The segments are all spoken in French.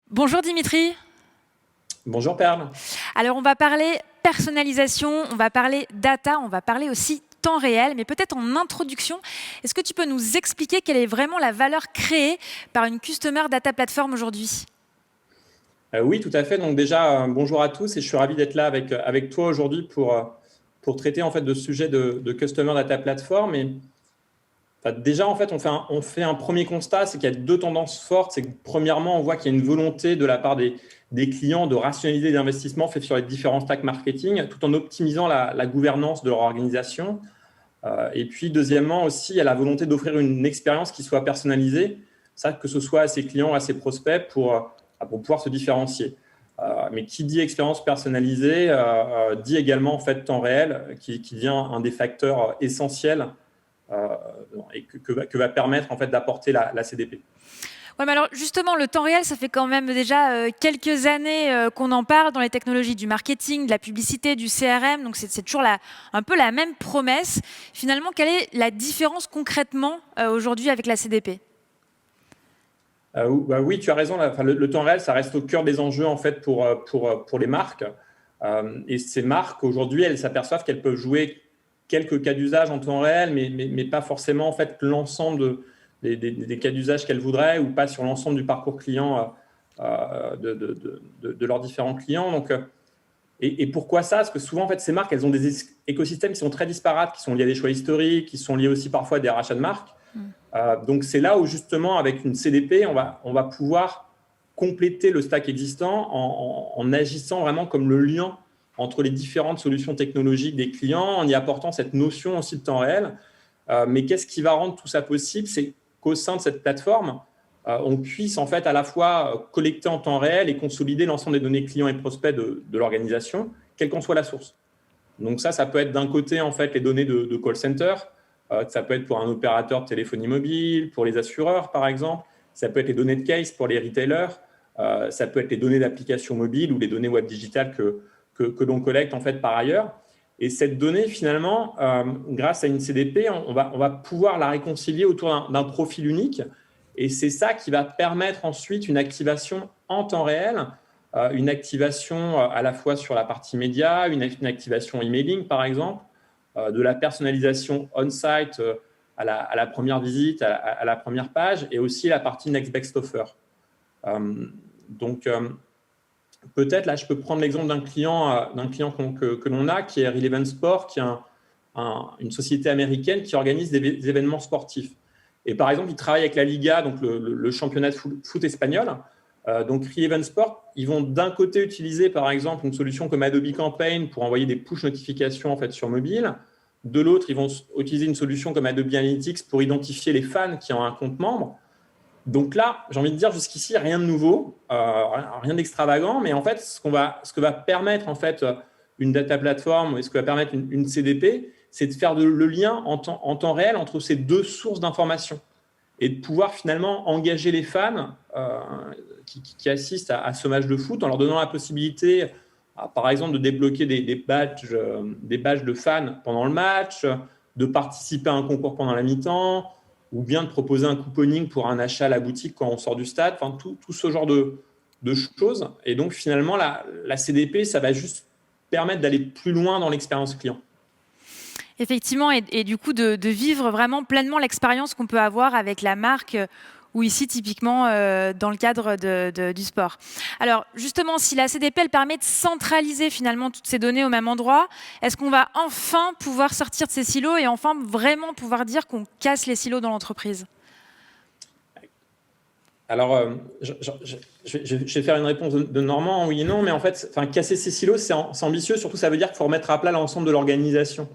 Bonjour Dimitri. Bonjour Perle. Alors on va parler personnalisation, on va parler data, on va parler aussi temps réel, mais peut-être en introduction, est-ce que tu peux nous expliquer quelle est vraiment la valeur créée par une Customer Data Platform aujourd'hui? Oui, tout à fait. Donc déjà, bonjour à tous et je suis ravi d'être là avec toi aujourd'hui pour traiter en fait de ce sujet de Customer Data Platform. Et enfin, déjà, en fait, on fait un premier constat, c'est qu'il y a deux tendances fortes. C'est que premièrement, on voit qu'il y a une volonté de la part des clients de rationaliser les investissements faits sur les différents stacks marketing tout en optimisant la gouvernance de leur organisation. Et puis, deuxièmement aussi, il y a la volonté d'offrir une expérience qui soit personnalisée, ça que ce soit à ses clients, à ses prospects, pour pouvoir se différencier. Mais qui dit expérience personnalisée dit également en fait temps réel, qui devient un des facteurs essentiels euh, et que va permettre en fait d'apporter la CDP. Ouais, mais alors justement, le temps réel, ça fait quand même déjà quelques années qu'on en parle dans les technologies du marketing, de la publicité, du CRM, donc c'est toujours un peu la même promesse. Finalement, quelle est la différence concrètement aujourd'hui avec la CDP? Oui, tu as raison. Enfin, le temps réel, ça reste au cœur des enjeux en fait pour les marques. Et ces marques aujourd'hui, elles s'aperçoivent qu'elles peuvent jouer quelques cas d'usage en temps réel, mais pas forcément en fait l'ensemble des cas d'usage qu'elles voudraient ou pas sur l'ensemble du parcours client de leurs différents clients. Donc, et pourquoi ça? Parce que souvent, en fait, ces marques, elles ont des écosystèmes qui sont très disparates, qui sont liés à des choix historiques, qui sont liés aussi parfois à des rachats de marques. Donc, c'est là où, justement, avec une CDP, on va pouvoir compléter le stack existant en agissant vraiment comme le lien entre les différentes solutions technologiques des clients, en y apportant cette notion aussi de temps réel. Mais qu'est-ce qui va rendre tout ça possible? C'est qu'au sein de cette plateforme, on puisse en fait à la fois collecter en temps réel et consolider l'ensemble des données clients et prospects de l'organisation, quelle qu'en soit la source. Donc ça peut être d'un côté en fait les données de call center, ça peut être pour un opérateur de téléphonie mobile, pour les assureurs par exemple, ça peut être les données de case pour les retailers, ça peut être les données d'application mobile ou les données web digitales que l'on collecte en fait par ailleurs. Et cette donnée finalement, grâce à une CDP, on va pouvoir la réconcilier autour d'un profil unique. Et c'est ça qui va permettre ensuite une activation en temps réel, une activation à la fois sur la partie média, une activation emailing par exemple, de la personnalisation on-site à la première visite, à la première page, et aussi la partie next best offer. Donc, peut-être là, je peux prendre l'exemple d'un client que l'on a, qui est Relevant Sport, qui est une société américaine qui organise des événements sportifs. Et par exemple, ils travaillent avec la Liga, donc le championnat de foot espagnol. Donc, Relevant Sport, ils vont d'un côté utiliser par exemple une solution comme Adobe Campaign pour envoyer des push notifications en fait sur mobile. De l'autre, ils vont utiliser une solution comme Adobe Analytics pour identifier les fans qui ont un compte membre. Donc là, j'ai envie de dire jusqu'ici, rien de nouveau, rien d'extravagant, mais en fait, ce que va permettre en fait une data platform et ce que va permettre une CDP, c'est de faire le lien en temps réel entre ces deux sources d'informations et de pouvoir finalement engager les fans qui assistent à ce match de foot en leur donnant la possibilité, par exemple, de débloquer des badges de fans pendant le match, de participer à un concours pendant la mi-temps, ou bien de proposer un couponing pour un achat à la boutique quand on sort du stade, enfin tout ce genre de choses. Et donc finalement, la CDP, ça va juste permettre d'aller plus loin dans l'expérience client. Effectivement, et du coup de vivre vraiment pleinement l'expérience qu'on peut avoir avec la marque, ou ici typiquement dans le cadre du sport. Alors justement, si la CDP elle permet de centraliser finalement toutes ces données au même endroit, est-ce qu'on va enfin pouvoir sortir de ces silos et enfin vraiment pouvoir dire qu'on casse les silos dans l'entreprise? Alors, je vais faire une réponse de Normand, oui et non, mais en fait, casser ces silos, c'est ambitieux, surtout ça veut dire qu'il faut remettre à plat l'ensemble de l'organisation.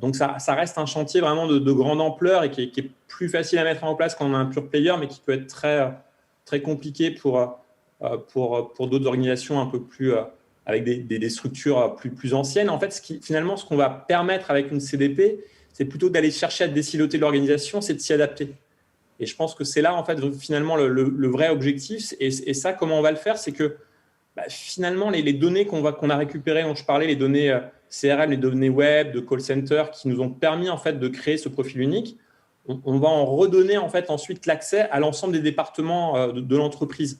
Donc ça reste un chantier vraiment de grande ampleur et qui est plus facile à mettre en place quand on a un pure player, mais qui peut être très compliqué pour d'autres organisations un peu plus avec des structures plus anciennes. En fait, finalement, ce qu'on va permettre avec une CDP, c'est plutôt d'aller chercher à désiloter l'organisation, c'est de s'y adapter. Et je pense que c'est là, en fait, finalement, le vrai objectif. Et ça, comment on va le faire? C'est que finalement, les données qu'on a récupérées, dont je parlais, les données CRM, les données web, de call center, qui nous ont permis en fait de créer ce profil unique, on va en redonner en fait ensuite l'accès à l'ensemble des départements de l'entreprise.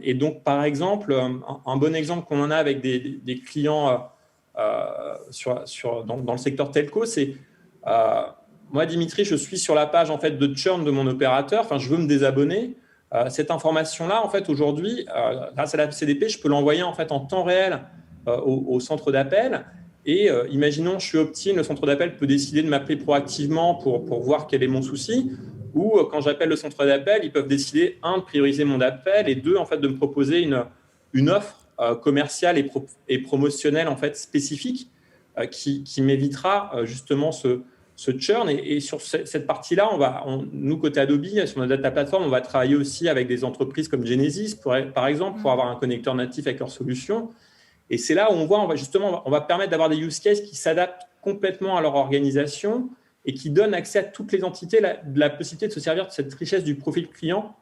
Et donc, par exemple, un bon exemple qu'on en a avec des clients dans le secteur telco, c'est moi, Dimitri, je suis sur la page en fait de churn de mon opérateur. Enfin, je veux me désabonner. Cette information-là, en fait, aujourd'hui, grâce à la CDP, je peux l'envoyer en fait en temps réel au centre d'appel. Et imaginons, je suis Optine, le centre d'appel peut décider de m'appeler proactivement pour voir quel est mon souci. Ou quand j'appelle le centre d'appel, ils peuvent décider, un, de prioriser mon appel, et deux, en fait, de me proposer une offre commerciale et promotionnelle en fait, spécifique qui m'évitera justement ce churn. Et sur cette partie-là, nous, côté Adobe, sur notre data platform, on va travailler aussi avec des entreprises comme Genesis, par exemple, pour avoir un connecteur natif avec leur solution. Et c'est là où on va permettre d'avoir des use cases qui s'adaptent complètement à leur organisation et qui donnent accès à toutes les entités la possibilité de se servir de cette richesse du profil client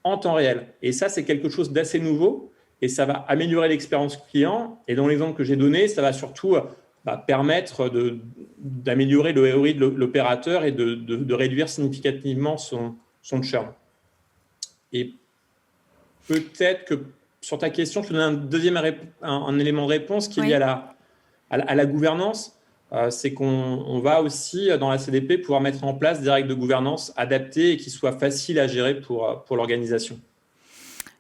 en temps réel. Et ça, c'est quelque chose d'assez nouveau et ça va améliorer l'expérience client. Et dans l'exemple que j'ai donné, ça va surtout permettre d'améliorer le ROI de l'opérateur et de réduire significativement son churn. Et peut-être que sur ta question, je te donne un élément de réponse qui est lié à la gouvernance. C'est qu'on va aussi, dans la CDP, pouvoir mettre en place des règles de gouvernance adaptées et qui soient faciles à gérer pour l'organisation.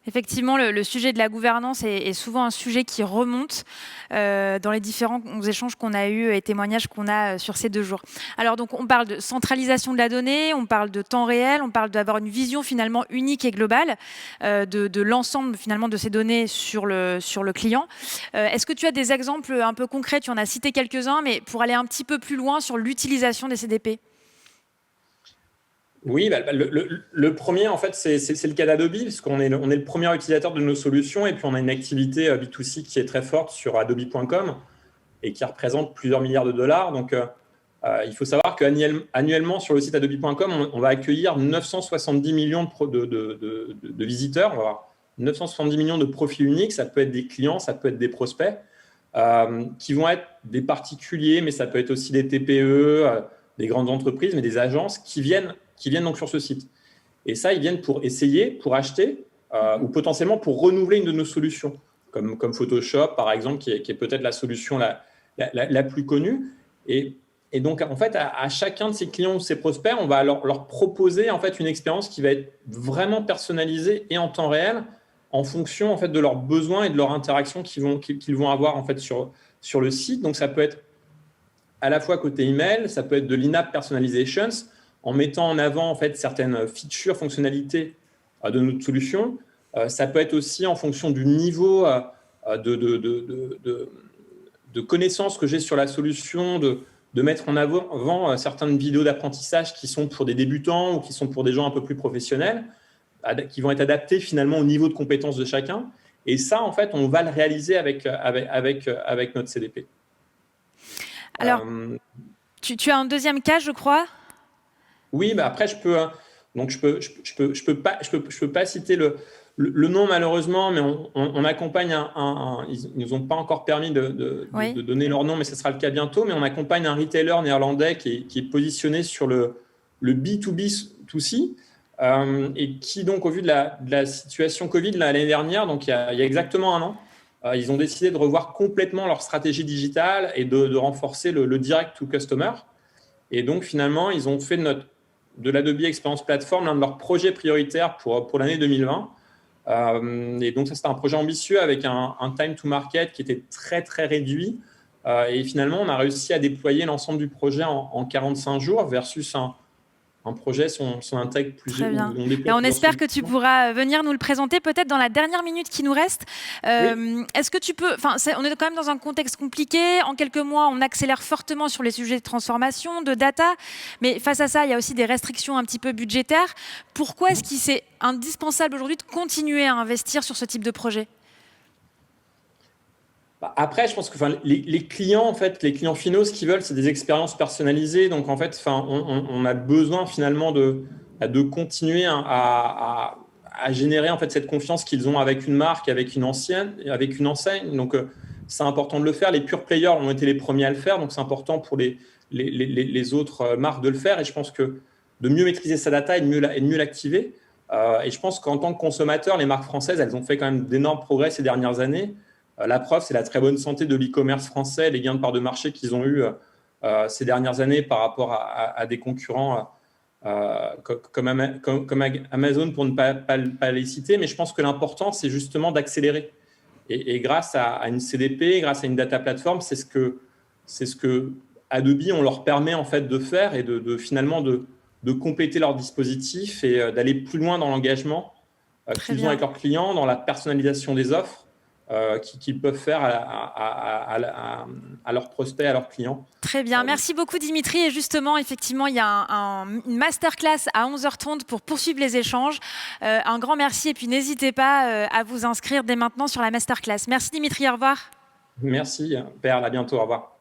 Effectivement, le sujet de la gouvernance est souvent un sujet qui remonte dans les différents échanges qu'on a eus et témoignages qu'on a sur ces 2 jours. Alors, donc, on parle de centralisation de la donnée, on parle de temps réel, on parle d'avoir une vision finalement unique et globale de l'ensemble finalement de ces données sur le client. Est-ce que tu as des exemples un peu concrets? Tu en as cité quelques-uns, mais pour aller un petit peu plus loin sur l'utilisation des CDP. Oui, le premier, en fait, c'est le cas d'Adobe, parce qu'on est le premier utilisateur de nos solutions, et puis on a une activité B2C qui est très forte sur adobe.com et qui représente plusieurs milliards de dollars. Donc, il faut savoir qu'annuellement, sur le site adobe.com, on va accueillir 970 millions de visiteurs. On va avoir 970 millions de profils uniques. Ça peut être des clients, ça peut être des prospects, qui vont être des particuliers, mais ça peut être aussi des TPE, des grandes entreprises, mais des agences qui viennent donc sur ce site. Et ça, ils viennent pour essayer, pour acheter ou potentiellement pour renouveler une de nos solutions, comme Photoshop, par exemple, qui est peut-être la solution la plus connue. Et donc, en fait, à chacun de ces clients ou ces prospects, on va leur proposer en fait, une expérience qui va être vraiment personnalisée et en temps réel en fonction en fait, de leurs besoins et de leurs interactions qu'ils vont avoir en fait, sur le site. Donc, ça peut être à la fois côté email, ça peut être de l'in-app personalizations, en mettant en avant en fait, certaines features, fonctionnalités de notre solution. Ça peut être aussi en fonction du niveau de connaissances que j'ai sur la solution, de mettre en avant certaines vidéos d'apprentissage qui sont pour des débutants ou qui sont pour des gens un peu plus professionnels, qui vont être adaptées finalement au niveau de compétences de chacun. Et ça, en fait, on va le réaliser avec notre CDP. Alors, tu as un deuxième cas, je crois. Oui, mais après, je peux pas citer le nom malheureusement, mais on accompagne ils nous ont pas encore permis de donner leur nom, mais ce sera le cas bientôt. Mais on accompagne un retailer néerlandais qui est positionné sur le B2B2C et qui donc au vu de la situation Covid l'année dernière, donc il y a exactement 1 an, ils ont décidé de revoir complètement leur stratégie digitale et de renforcer le direct to customer. Et donc finalement, ils ont fait de l'Adobe Experience Platform l'un de leurs projets prioritaires pour l'année 2020. Et donc, ça, c'était un projet ambitieux avec un time to market qui était très, très réduit. Et finalement, on a réussi à déployer l'ensemble du projet en 45 jours versus un projet, son intègre plus. Très bien. Et on espère que tu pourras venir nous le présenter peut-être dans la dernière minute qui nous reste. Oui. Est-ce que tu peux... on est quand même dans un contexte compliqué. En quelques mois, on accélère fortement sur les sujets de transformation, de data. Mais face à ça, il y a aussi des restrictions un petit peu budgétaires. Pourquoi est-ce qu'il c'est indispensable aujourd'hui de continuer à investir sur ce type de projet ? Après, je pense que les clients, en fait, les clients finaux, ce qu'ils veulent, c'est des expériences personnalisées. Donc, en fait, on a besoin finalement de continuer à générer en fait cette confiance qu'ils ont avec une marque, avec une enseigne. Donc, c'est important de le faire. Les pure players ont été les premiers à le faire, donc c'est important pour les autres marques de le faire. Et je pense que de mieux maîtriser sa data et de mieux l'activer. Et je pense qu'en tant que consommateur, les marques françaises, elles ont fait quand même d'énormes progrès ces dernières années. La preuve, c'est la très bonne santé de l'e-commerce français, les gains de part de marché qu'ils ont eus ces dernières années par rapport à des concurrents comme Amazon, pour ne pas les citer. Mais je pense que l'important, c'est justement d'accélérer. Et grâce à une CDP, grâce à une data platform, c'est ce que Adobe, on leur permet en fait de faire et finalement de compléter leur dispositif et d'aller plus loin dans l'engagement qu'ils ont avec leurs clients, dans la personnalisation des offres qu'ils peuvent faire à leurs prospects, à leurs clients. Très bien. Merci beaucoup, Dimitri. Et justement, effectivement, il y a une masterclass à 11h30 pour poursuivre les échanges. Un grand merci. Et puis, n'hésitez pas à vous inscrire dès maintenant sur la masterclass. Merci, Dimitri. Au revoir. Merci, Perle. À bientôt. Au revoir.